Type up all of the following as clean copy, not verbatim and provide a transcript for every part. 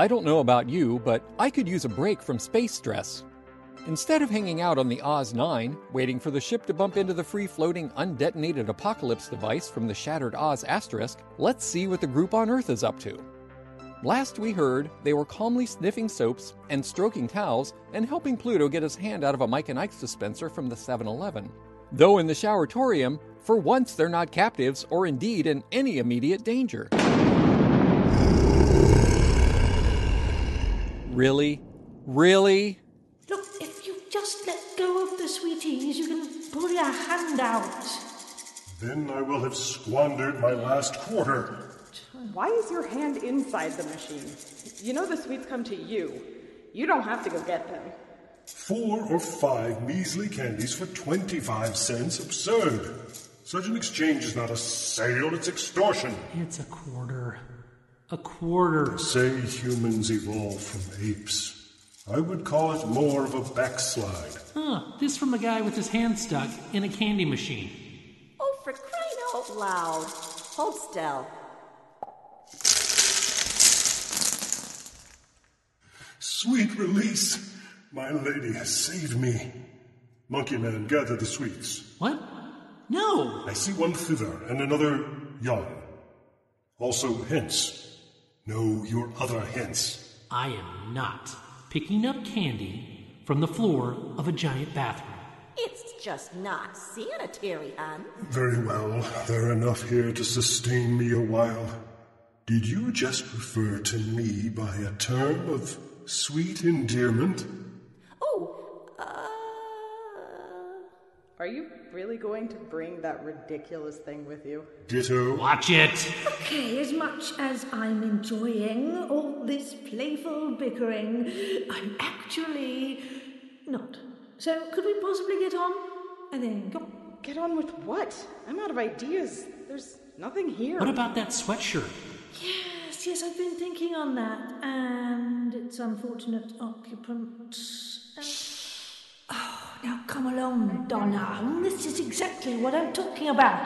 I don't know about you, but I could use a break from space stress. Instead of hanging out on the Oz-9, waiting for the ship to bump into the free-floating, undetonated apocalypse device from the shattered Oz asterisk, let's see what the group on Earth is up to. Last we heard, they were calmly sniffing soaps and stroking towels and helping Pluto get his hand out of a Mike and Ike's dispenser from the 7-Eleven. Though in the showertorium, for once they're not captives or indeed in any immediate danger. Really? Really? Look, if you just let go of the sweeties, you can pull your hand out. Then I will have squandered my last quarter. Why is your hand inside the machine? You know the sweets come to you. You don't have to go get them. 4 or 5 measly candies for 25 cents? Absurd. Such an exchange is not a sale, it's extortion. It's a quarter. A quarter. Say humans evolved from apes. I would call it more of a backslide. This from a guy with his hand stuck in a candy machine. Oh, for crying out loud. Hold still. Sweet release. My lady has saved me. Monkey Man, gather the sweets. What? No! I see one thither and another yon. Also hence. Know your other hence. I am not picking up candy from the floor of a giant bathroom. It's just not sanitary, hon. Very well. There are enough here to sustain me a while. Did you just refer to me by a term of sweet endearment? Are you really going to bring that ridiculous thing with you? Ditto. Watch it! Okay, as much as I'm enjoying all this playful bickering, I'm actually not. So could we possibly get on? I think. Get on with what? I'm out of ideas. There's nothing here. What about that sweatshirt? Yes, I've been thinking on that. And its unfortunate occupant. Now come along, Donna. This is exactly what I'm talking about.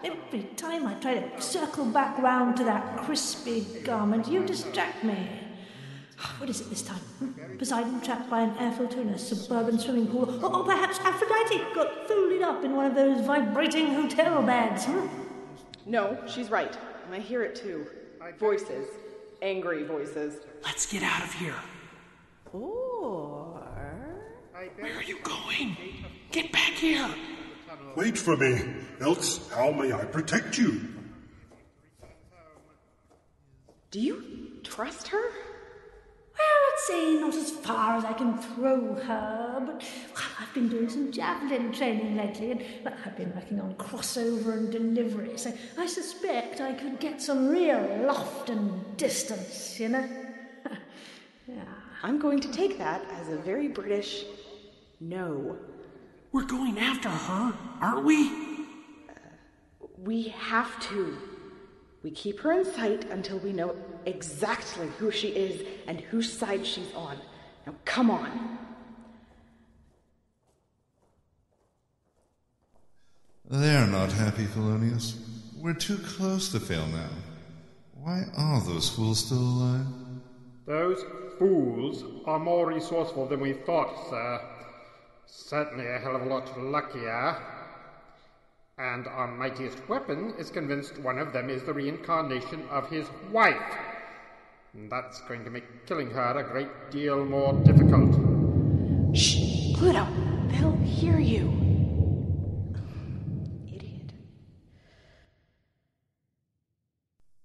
Every time I try to circle back round to that crispy garment, you distract me. What is it this time? Poseidon trapped by an air filter in a suburban swimming pool? Or perhaps Aphrodite got folded up in one of those vibrating hotel beds? No, she's right. I hear it too. Voices. Angry voices. Let's get out of here. Or... Where are you going? Get back here! Wait for me, else how may I protect you? Do you trust her? Well, I'd say not as far as I can throw her, but I've been doing some javelin training lately, and I've been working on crossover and delivery, so I suspect I could get some real loft and distance, you know? Yeah. I'm going to take that as a very British no. We're going after her, aren't we? We have to. We keep her in sight until we know exactly who she is and whose side she's on. Now, come on. They're not happy, Felonius. We're too close to fail now. Why are those fools still alive? Those fools are more resourceful than we thought, sir. Certainly a hell of a lot luckier. And our mightiest weapon is convinced one of them is the reincarnation of his wife. And that's going to make killing her a great deal more difficult. Shh! Pluto! They'll hear you. Idiot.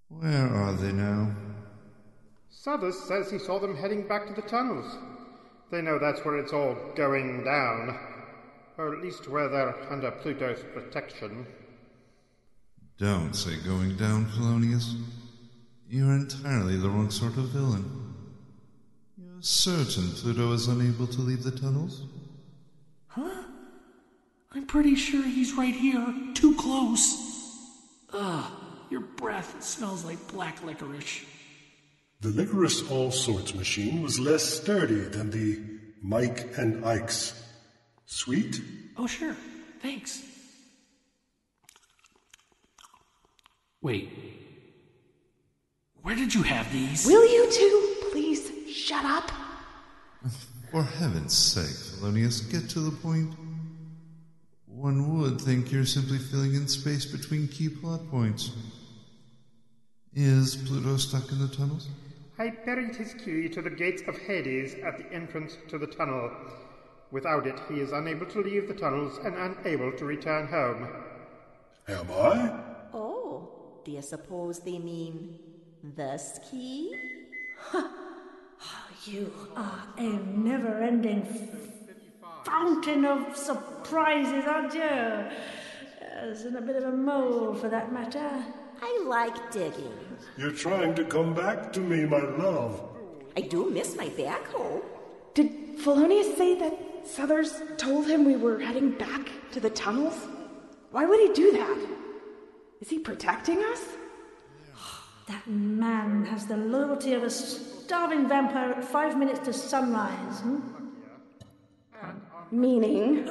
Where are they now? Sudus says he saw them heading back to the tunnels. They know that's where it's all going down. Or at least where they're under Pluto's protection. Don't say going down, Felonius. You're entirely the wrong sort of villain. You're certain Pluto is unable to leave the tunnels? Huh? I'm pretty sure he's right here. Too close. Ugh, your breath smells like black licorice. The Licorice All Sorts machine was less sturdy than the Mike and Ike's. Sweet? Oh, sure. Thanks. Wait. Where did you have these? Will you two please shut up? For heaven's sake, Felonius, get to the point. One would think you're simply filling in space between key plot points. Is Pluto stuck in the tunnels? I buried his key to the gates of Hades at the entrance to the tunnel. Without it, he is unable to leave the tunnels and unable to return home. Am I? Oh, do you suppose they mean this key? You are a never-ending fountain of surprises, aren't you? Yes, and a bit of a mole, for that matter. I like digging. You're trying to come back to me, my love. I do miss my backhoe. Did Felonius say that Southers told him we were heading back to the tunnels? Why would he do that? Is he protecting us? That man has the loyalty of a starving vampire at 5 minutes to sunrise. Meaning?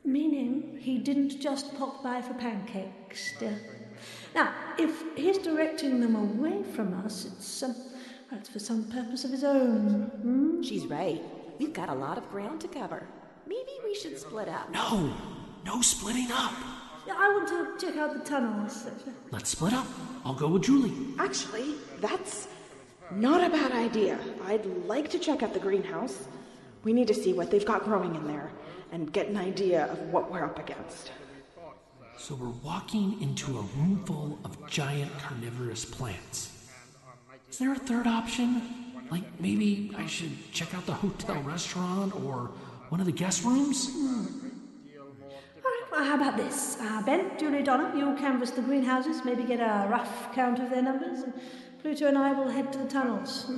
Meaning he didn't just pop by for pancakes. Now, if he's directing them away from us, it's for some purpose of his own. She's right. We've got a lot of ground to cover. Maybe we should split up. No splitting up. I want to check out the tunnels. Let's split up. I'll go with Julie. Actually, that's not a bad idea. I'd like to check out the greenhouse. We need to see what they've got growing in there and get an idea of what we're up against. So we're walking into a room full of giant carnivorous plants. Is there a third option? Like maybe I should check out the hotel restaurant or one of the guest rooms? All right, how about this? Ben, Julie, Donna, you'll canvass the greenhouses, maybe get a rough count of their numbers, and Pluto and I will head to the tunnels.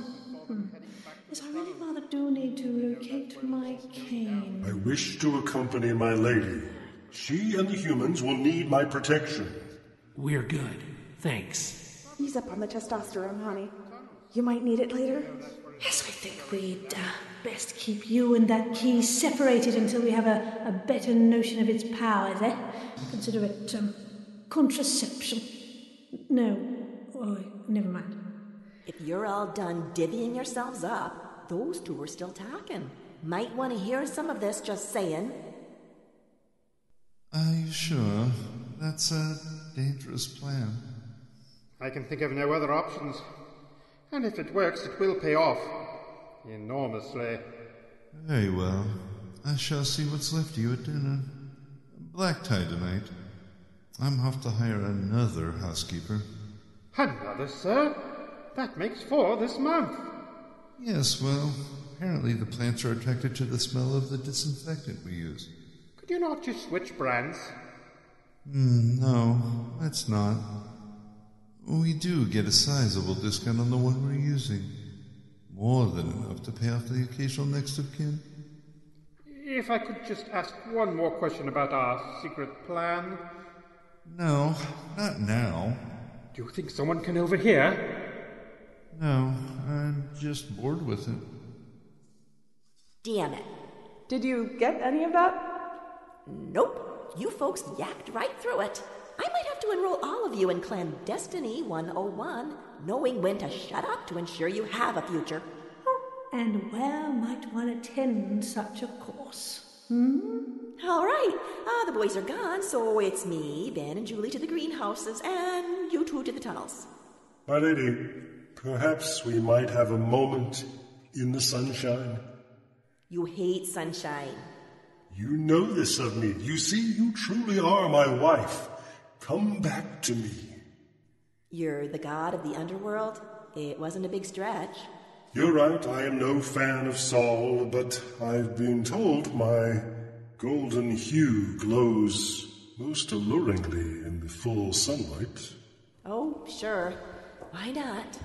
Yes, I really rather do need to locate my cane. I wish to accompany my lady. She and the humans will need my protection. We're good. Thanks. Ease up on the testosterone, honey. You might need it later. Yes, I think we'd best keep you and that key separated until we have a better notion of its powers, eh? Consider it contraception. No. Oh, never mind. If you're all done divvying yourselves up, those two are still talking. Might want to hear some of this, just saying. Are you sure? That's a dangerous plan. I can think of no other options. And if it works, it will pay off. Enormously. Very well. I shall see what's left of you at dinner. Black tie tonight. I'm off to hire another housekeeper. Another, sir? That makes 4 this month. Yes, well, apparently the plants are attracted to the smell of the disinfectant we use. Could you not just switch brands? No, that's not. We do get a sizable discount on the one we're using. More than enough to pay off the occasional next of kin. If I could just ask one more question about our secret plan. No, not now. Do you think someone can overhear? No, I'm just bored with it. Damn it. Did you get any of that? Nope. You folks yacked right through it. I might have to enroll all of you in Clandestiny 101, knowing when to shut up to ensure you have a future. And where might one attend such a course? All right. The boys are gone, so it's me, Ben, and Julie to the greenhouses, and you two to the tunnels. My lady, perhaps we might have a moment in the sunshine. You hate sunshine. You know this of me. You see, you truly are my wife. Come back to me. You're the god of the underworld? It wasn't a big stretch. You're right, I am no fan of Saul, but I've been told my golden hue glows most alluringly in the full sunlight. Oh, sure. Why not?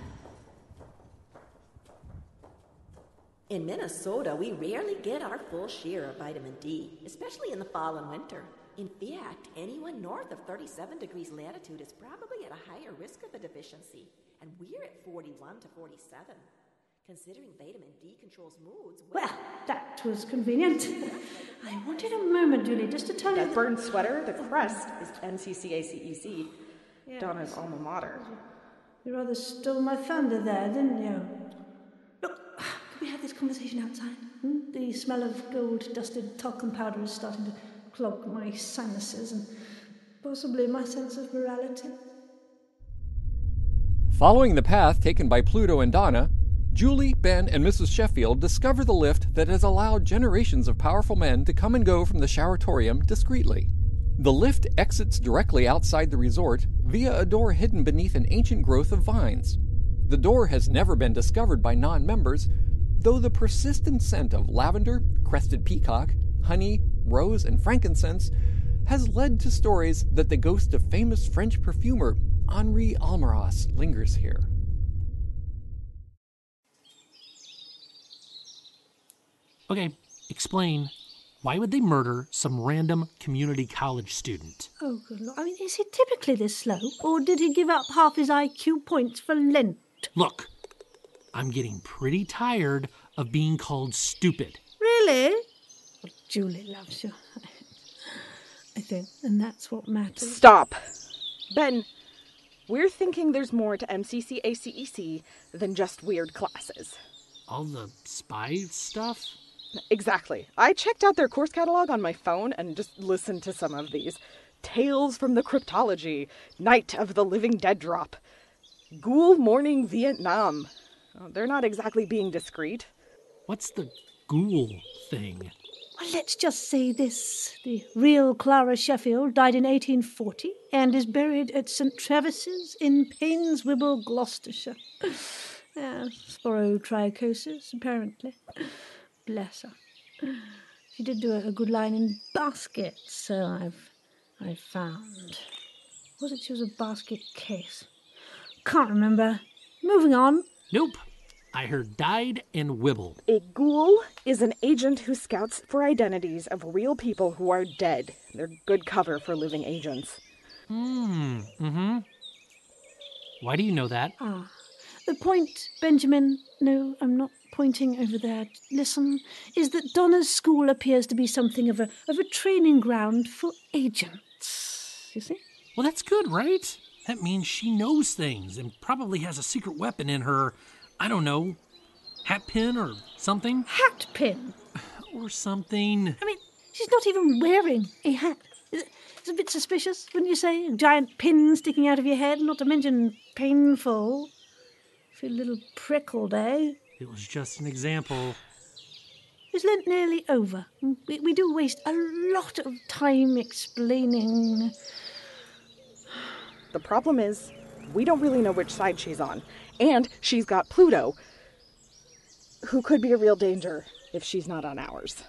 In Minnesota, we rarely get our full share of vitamin D, especially in the fall and winter. In fact, anyone north of 37 degrees latitude is probably at a higher risk of a deficiency, and we're at 41 to 47. Considering vitamin D controls moods... Well, that was convenient. I wanted a moment, Julie, just to tell you... That burned sweater, the crest, is NCCACEC, Donna's alma mater. You rather stole my thunder there, didn't you? Look, could we have this conversation outside? The smell of gold-dusted talcum powder is starting to clog my sinuses and possibly my sense of morality. Following the path taken by Pluto and Donna, Julie, Ben, and Mrs. Sheffield discover the lift that has allowed generations of powerful men to come and go from the showeratorium discreetly. The lift exits directly outside the resort via a door hidden beneath an ancient growth of vines. The door has never been discovered by non-members, though the persistent scent of lavender, crested peacock, honey, rose, and frankincense has led to stories that the ghost of famous French perfumer Iri Alexander lingers here. Okay, explain. Why would they murder some random community college student? Oh, good Lord. I mean, is he typically this slow? Or did he give up half his IQ points for Lent? Look, I'm getting pretty tired of being called stupid. Really? Well, Julie loves you, I think, and that's what matters. Stop. Ben, we're thinking there's more to MCC-ACEC than just weird classes. All the spy stuff? Exactly. I checked out their course catalog on my phone and just listened to some of these. Tales from the Cryptology, Night of the Living Dead Drop, Ghoul Morning Vietnam. Oh, they're not exactly being discreet. What's the ghoul thing? Well, let's just say this. The real Clara Sheffield died in 1840 and is buried at St. Travis's in Painswivel, Gloucestershire. Sporotrichosis, apparently. Bless her. She did do a good line in baskets, so I've found. Was it she was a basket case? Can't remember. Moving on. Nope. I heard died and wibbled. A ghoul is an agent who scouts for identities of real people who are dead. They're good cover for living agents. Mm-hmm. Why do you know that? The point, Benjamin, no, I'm not pointing over there. Listen, is that Donna's school appears to be something of a training ground for agents. You see? Well, that's good, right? That means she knows things and probably has a secret weapon in her, I don't know, hat pin or something? Hat pin? Or something. I mean, she's not even wearing a hat. It's a bit suspicious, wouldn't you say? A giant pin sticking out of your head, not to mention painful. Feel a little prickled, eh? It was just an example. Is Lent nearly over? We do waste a lot of time explaining. The problem is, we don't really know which side she's on. And she's got Pluto, who could be a real danger if she's not on ours.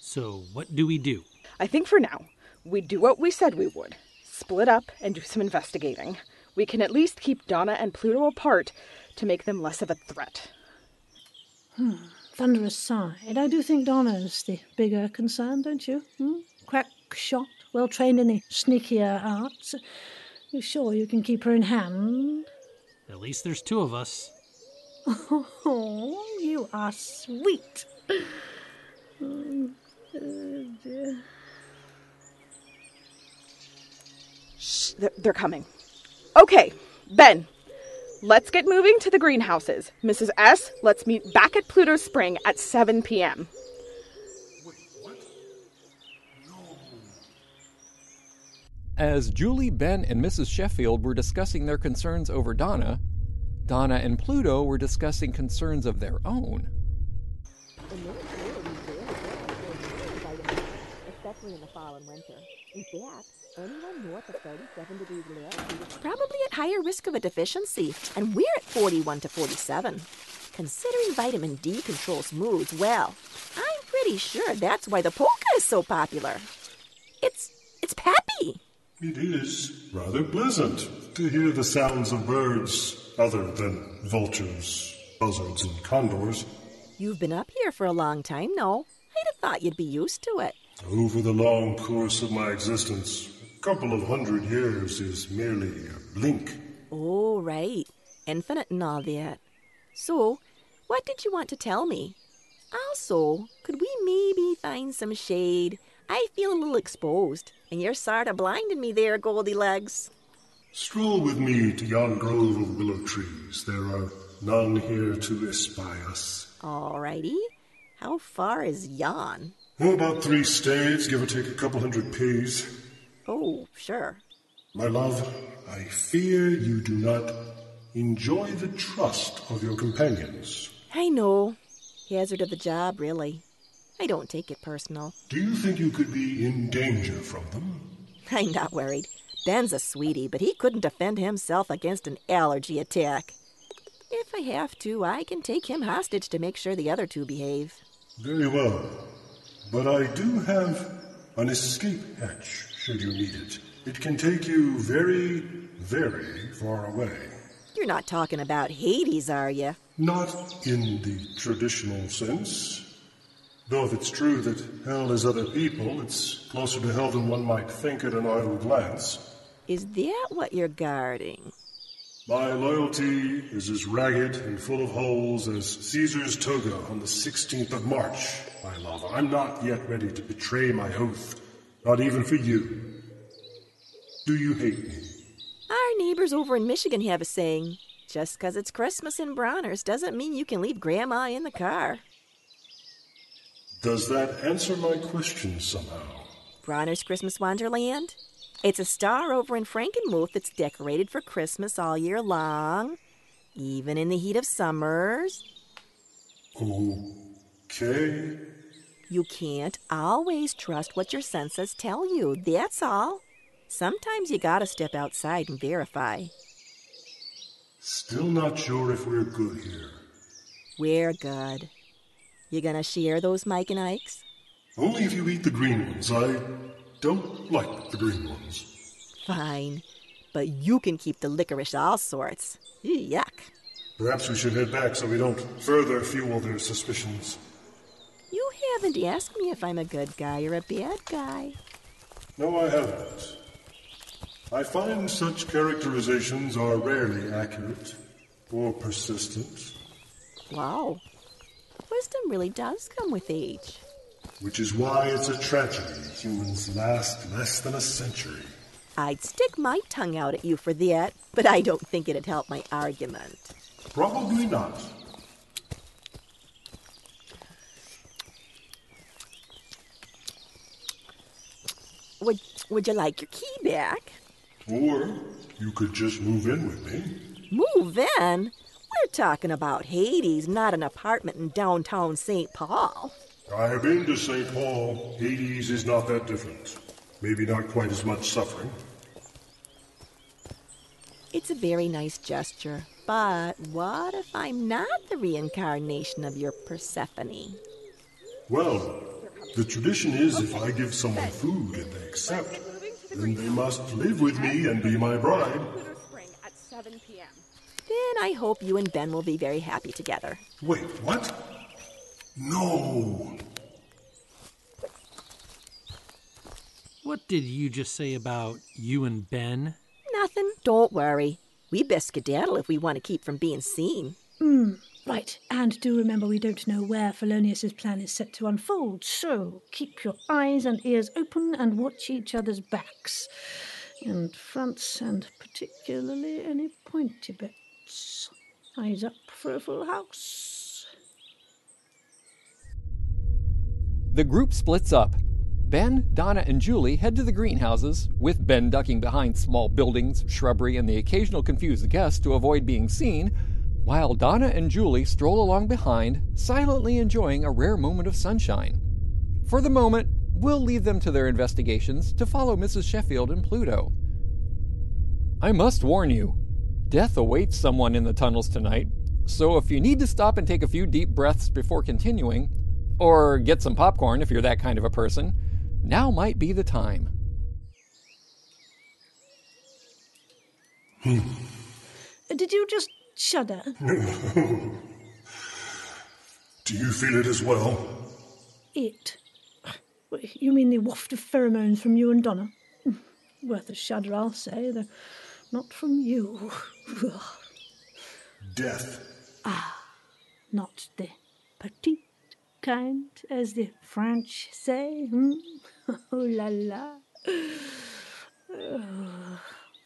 So what do we do? I think for now, we do what we said we would. Split up and do some investigating. We can at least keep Donna and Pluto apart to make them less of a threat. Thunder aside, I do think Donna's the bigger concern, don't you? Crack shot, well trained in the sneakier arts. You sure you can keep her in hand? At least there's two of us. Oh, you are sweet. Dear. Shh, they're coming. Okay, Ben, let's get moving to the greenhouses. Mrs. S, let's meet back at Pluto Spring at 7 p.m. Wait, what? No. As Julie, Ben, and Mrs. Sheffield were discussing their concerns over Donna, Donna and Pluto were discussing concerns of their own. Especially in the fall and winter. In fact, anyone north of 37 degrees latitude is probably at higher risk of a deficiency, and we're at 41 to 47. Considering vitamin D controls moods, well, I'm pretty sure that's why the polka is so popular. It's peppy. It is rather pleasant to hear the sounds of birds other than vultures, buzzards, and condors. You've been up here for a long time, no? I'd have thought you'd be used to it. Over the long course of my existence, a couple of 100 years is merely a blink. Oh, right. Infinite and all that. So, what did you want to tell me? Also, could we maybe find some shade? I feel a little exposed, and you're sort of blinding me there, Goldilocks. Stroll with me to yon grove of willow trees. There are none here to espy us. All righty. How far is yon? Oh, about 3 stades, give or take a couple 100 Ps. Oh, sure. My love, I fear you do not enjoy the trust of your companions. I know. Hazard of the job, really. I don't take it personal. Do you think you could be in danger from them? I'm not worried. Ben's a sweetie, but he couldn't defend himself against an allergy attack. If I have to, I can take him hostage to make sure the other two behave. Very well. But I do have an escape hatch, should you need it. It can take you very, very far away. You're not talking about Hades, are you? Not in the traditional sense. Though if it's true that hell is other people, it's closer to hell than one might think at an idle glance. Is that what you're guarding? My loyalty is as ragged and full of holes as Caesar's toga on the 16th of March, my love. I'm not yet ready to betray my oath, not even for you. Do you hate me? Our neighbors over in Michigan have a saying, just 'cause it's Christmas in Bronner's doesn't mean you can leave Grandma in the car. Does that answer my question somehow? Bronner's Christmas Wonderland? It's a star over in Frankenmuth that's decorated for Christmas all year long, even in the heat of summers. Okay. You can't always trust what your senses tell you, that's all. Sometimes you gotta step outside and verify. Still not sure if we're good here. We're good. You gonna share those Mike and Ikes? Only if you eat the green ones. I don't like the green ones. Fine. But you can keep the licorice all sorts. Yuck. Perhaps we should head back so we don't further fuel their suspicions. You haven't asked me if I'm a good guy or a bad guy. No, I haven't. I find such characterizations are rarely accurate or persistent. Wow. Wisdom really does come with age. Which is why it's a tragedy humans last less than a century. I'd stick my tongue out at you for that, but I don't think it'd help my argument. Probably not. Would you like your key back? Or you could just move in with me. Move in? We're talking about Hades, not an apartment in downtown St. Paul. I've been to St. Paul. Hades is not that different. Maybe not quite as much suffering. It's a very nice gesture, but what if I'm not the reincarnation of your Persephone? Well, the tradition is if I give someone food and they accept, then they must live with me and be my bride. At 7 p.m. Then I hope you and Ben will be very happy together. Wait, what? No. What did you just say about you and Ben? Nothing. Don't worry. We best skedaddle if we want to keep from being seen. Right, and do remember we don't know where Felonius' plan is set to unfold, so keep your eyes and ears open and watch each other's backs. And fronts, and particularly any pointy bits. Eyes up for a full house. The group splits up. Ben, Donna, and Julie head to the greenhouses, with Ben ducking behind small buildings, shrubbery, and the occasional confused guest to avoid being seen, while Donna and Julie stroll along behind, silently enjoying a rare moment of sunshine. For the moment, we'll leave them to their investigations to follow Mrs. Sheffield and Pluto. I must warn you, death awaits someone in the tunnels tonight, so if you need to stop and take a few deep breaths before continuing, or get some popcorn if you're that kind of a person, now might be the time. Did you just shudder? Do you feel it as well? It? You mean the waft of pheromones from you and Donna? Worth a shudder, I'll say, though not from you. Death. Not the petite kind, as the French say. Oh la la.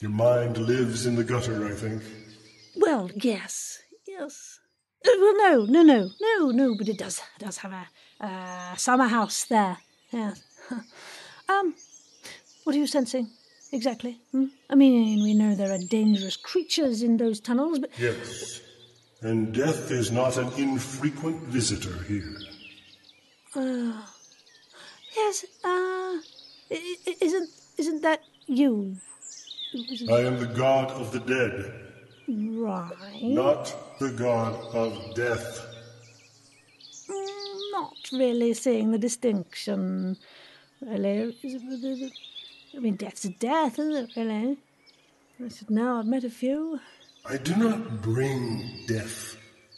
Your mind lives in the gutter, I think. Well, yes. Well, no, but it does have a summer house there. Yes. What are you sensing, exactly? I mean, we know there are dangerous creatures in those tunnels, but... Yes, and death is not an infrequent visitor here. Yes, isn't that you? I am the god of the dead. Right. Not the god of death. Not really seeing the distinction, really. I mean, death's a death, isn't it, really? I said, no, I've met a few. I do not bring death.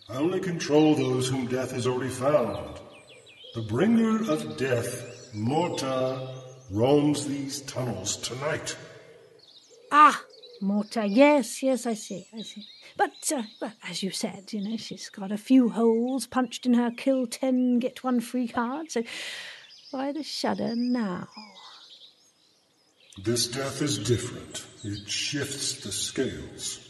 I only control those whom death has already found. The bringer of death, Morta, roams these tunnels tonight. Ah, Morta, yes, I see. But, well, as you said, she's got a few holes punched in her kill 10, get 1 free card, so why the shudder now? This death is different. It shifts the scales.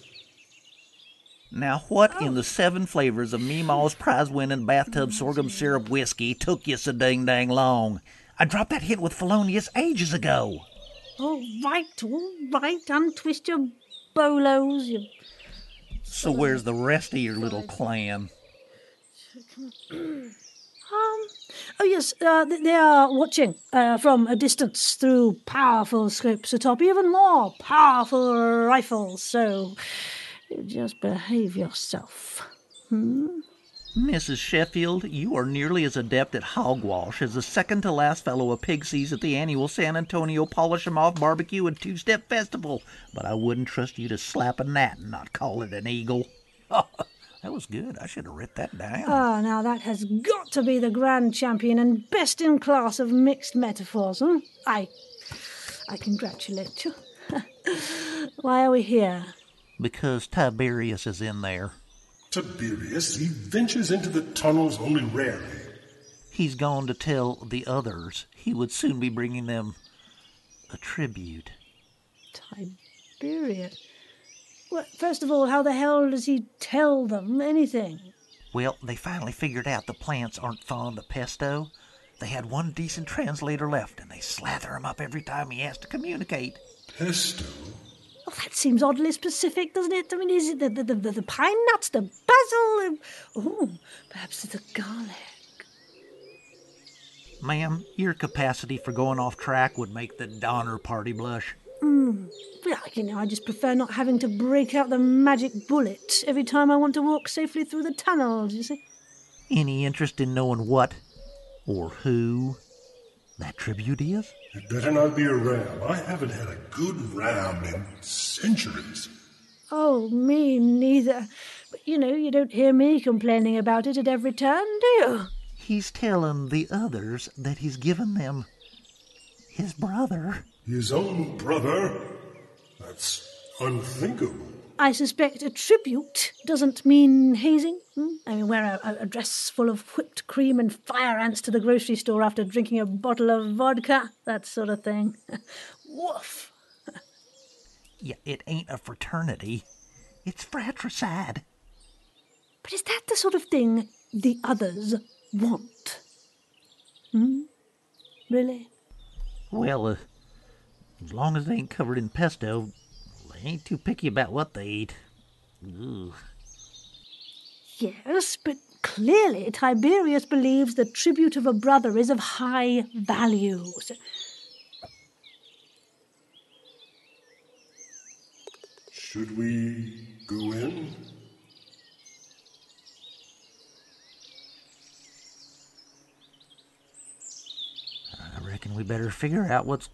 Now, what in the 7 flavors of Meemaw's prize-winning bathtub sorghum syrup whiskey took you so dang long? I dropped that hint with Felonius ages ago. All right, untwist your bolos, you... So where's the rest of your little clan? Oh yes, they are watching from a distance through powerful scopes atop even more powerful rifles, so you just behave yourself. Mrs. Sheffield, you are nearly as adept at hogwash as the second-to-last fellow of Pixies at the annual San Antonio Polish-'em-Off Barbecue and Two-Step Festival, but I wouldn't trust you to slap a gnat and not call it an eagle. That was good. I should have written that down. Ah, now that has got to be the grand champion and best in class of mixed metaphors, I congratulate you. Why are we here? Because Tiberius is in there. Tiberius? He ventures into the tunnels only rarely. He's gone to tell the others. He would soon be bringing them a tribute. Tiberius? Well, first of all, how the hell does he tell them anything? Well, they finally figured out the plants aren't fond of pesto. They had one decent translator left, and they slather him up every time he has to communicate. Pesto? Oh, that seems oddly specific, doesn't it? I mean, is it the pine nuts, the basil? Perhaps the garlic. Ma'am, your capacity for going off track would make the Donner party blush. Well, I just prefer not having to break out the magic bullet every time I want to walk safely through the tunnels, you see. Any interest in knowing what or who that tribute is? It better not be a ram. I haven't had a good ram in centuries. Oh, me neither. But, you don't hear me complaining about it at every turn, do you? He's telling the others that he's given them his brother. His own brother? That's unthinkable. I suspect a tribute doesn't mean hazing. I mean, wear a dress full of whipped cream and fire ants to the grocery store after drinking a bottle of vodka, that sort of thing. Woof. Yeah, it ain't a fraternity. It's fratricide. But is that the sort of thing the others want? Really? Well, as long as they ain't covered in pesto, they ain't too picky about what they eat. Ugh. Yes, but clearly Tiberius believes the tribute of a brother is of high value. Should we go in? I reckon we better figure out what's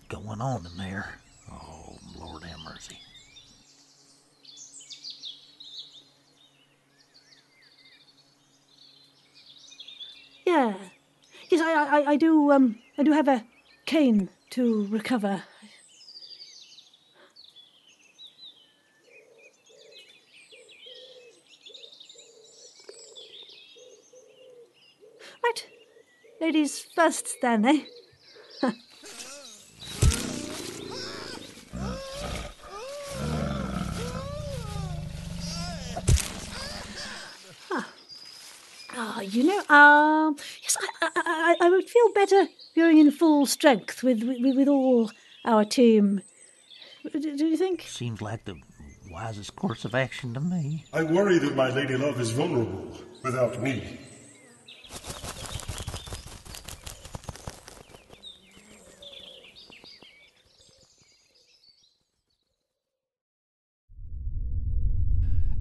going on in there. Oh, Lord have mercy. Yeah. Yes, I do have a cane to recover. Right. Ladies first then, eh? Yes, I would feel better going in full strength with all our team. Do you think? Seems like the wisest course of action to me. I worry that my lady love is vulnerable without me.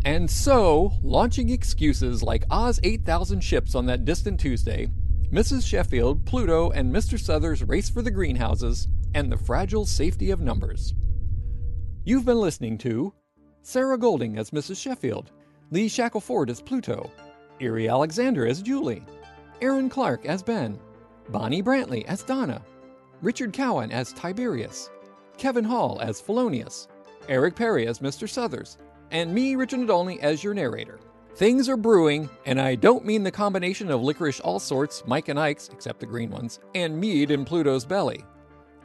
And so, launching excuses like Oz 8,000 ships on that distant Tuesday, Mrs. Sheffield, Pluto, and Mr. Suthers race for the greenhouses and the fragile safety of numbers. You've been listening to Sarah Golding as Mrs. Sheffield, Lee Shackleford as Pluto, Iri Alexander as Julie, Aaron Clark as Ben, Bonnie Brantley as Donna, Richard Cowen as Tiberius, Kevin Hall as Felonius, Eric Perry as Mr. Suthers, and me, Richard Nadolny, as your narrator. Things are brewing, and I don't mean the combination of licorice all sorts, Mike and Ike's, except the green ones, and mead in Pluto's belly.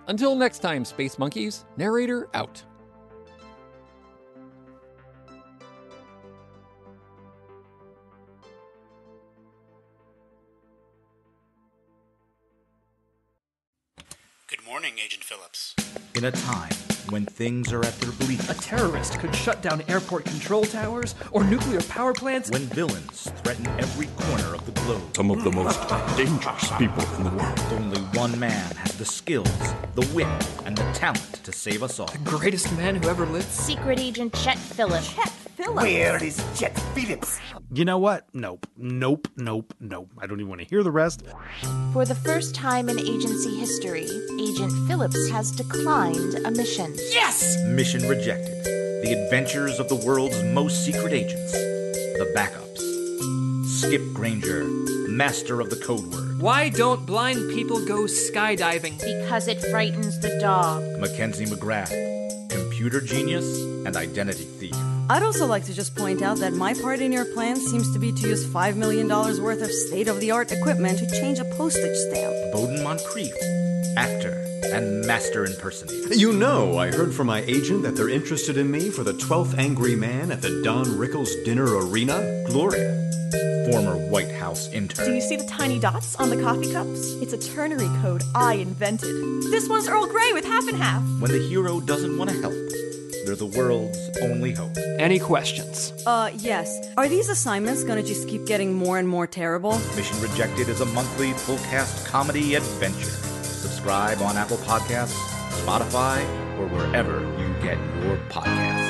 Until next time, Space Monkeys, narrator out. Good morning, Agent Phillips. In a time when things are at their bleakest, a terrorist could shut down airport control towers or nuclear power plants. When villains threaten every corner of the globe. Some of the most dangerous people in the world. Only one man has the skills, the wit, and the talent to save us all. The greatest man who ever lived. Secret Agent Chet Phillips. Chet Phillips? Where is Chet Phillips? You know what? Nope. I don't even want to hear the rest. For the first time in agency history, Agent Phillips has declined a mission. Yes! Mission rejected. The adventures of the world's most secret agents. The backups. Skip Granger, master of the code word. Why don't blind people go skydiving? Because it frightens the dog. Mackenzie McGrath, computer genius and identity thief. I'd also like to just point out that my part in your plan seems to be to use $5 million worth of state-of-the-art equipment to change a postage stamp. Bowden Moncrief, actor and master impersonator. You know, I heard from my agent that they're interested in me for the 12th Angry Man at the Don Rickles Dinner Arena. Gloria, former White House intern. Do you see the tiny dots on the coffee cups? It's a ternary code I invented. This one's Earl Grey with half and half. When the hero doesn't want to help, they're the world's only hope. Any questions? Yes. Are these assignments gonna just keep getting more and more terrible? Mission Rejected is a monthly full-cast comedy adventure. Subscribe on Apple Podcasts, Spotify, or wherever you get your podcasts.